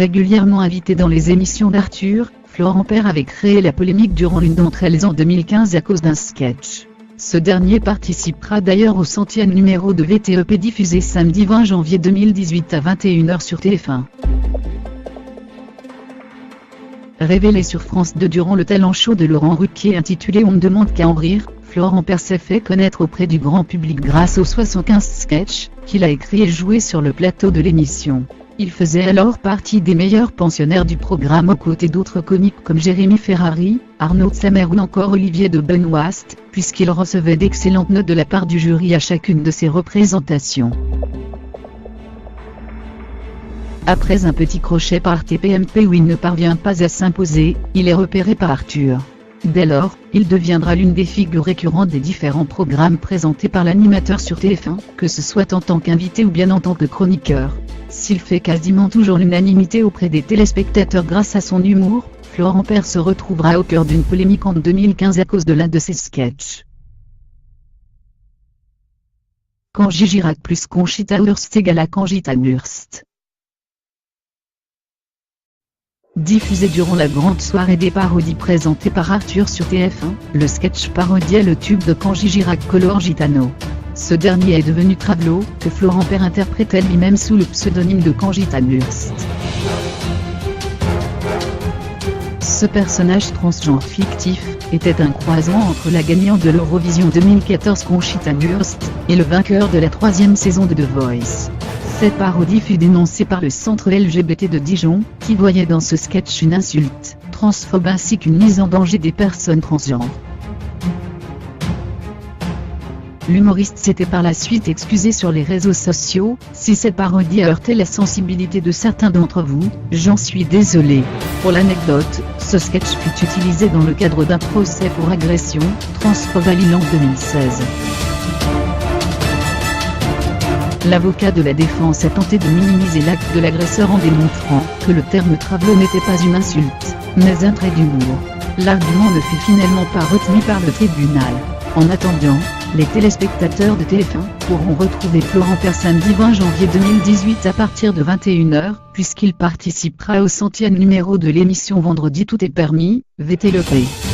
Régulièrement invité dans les émissions d'Arthur, Florent Père avait créé la polémique durant l'une d'entre elles en 2015 à cause d'un sketch. Ce dernier participera d'ailleurs au 100e numéro de VTEP diffusé samedi 20 janvier 2018 à 21h sur TF1. Révélé sur France 2 durant le talent show de Laurent Ruquier intitulé On ne demande qu'à en rire, Florent Père s'est fait connaître auprès du grand public grâce aux 75 sketchs qu'il a écrits et joués sur le plateau de l'émission. Il faisait alors partie des meilleurs pensionnaires du programme aux côtés d'autres comiques comme Jérémy Ferrari, Arnaud Samer ou encore Olivier de Benoist, puisqu'il recevait d'excellentes notes de la part du jury à chacune de ses représentations. Après un petit crochet par TPMP où il ne parvient pas à s'imposer, il est repéré par Arthur. Dès lors, il deviendra l'une des figures récurrentes des différents programmes présentés par l'animateur sur TF1, que ce soit en tant qu'invité ou bien en tant que chroniqueur. S'il fait quasiment toujours l'unanimité auprès des téléspectateurs grâce à son humour, Florent Père se retrouvera au cœur d'une polémique en 2015 à cause de l'un de ses sketchs. Quand Gigirac plus Conchita Wurst égale à Conchita Wurst. Diffusé durant la grande soirée des parodies présentée par Arthur sur TF1, le sketch parodiait le tube de Quand Gigirac colore Gitano. Ce dernier est devenu Travelo, que Florent Père interprétait lui-même sous le pseudonyme de Conchita Wurst. Ce personnage transgenre fictif était un croisement entre la gagnante de l'Eurovision 2014 Conchita Wurst et le vainqueur de la 3e saison de The Voice. Cette parodie fut dénoncée par le centre LGBT de Dijon, qui voyait dans ce sketch une insulte transphobe ainsi qu'une mise en danger des personnes transgenres. L'humoriste s'était par la suite excusé sur les réseaux sociaux. Si cette parodie a heurté la sensibilité de certains d'entre vous, j'en suis désolé. Pour l'anecdote, ce sketch fut utilisé dans le cadre d'un procès pour agression transphobe à Lille en 2016. L'avocat de la défense a tenté de minimiser l'acte de l'agresseur en démontrant que le terme Travelo n'était pas une insulte, mais un trait d'humour. L'argument ne fut finalement pas retenu par le tribunal. En attendant, les téléspectateurs de TF1 pourront retrouver Florent Père samedi 20 janvier 2018 à partir de 21h, puisqu'il participera au 100e numéro de l'émission Vendredi tout est permis, VTEP.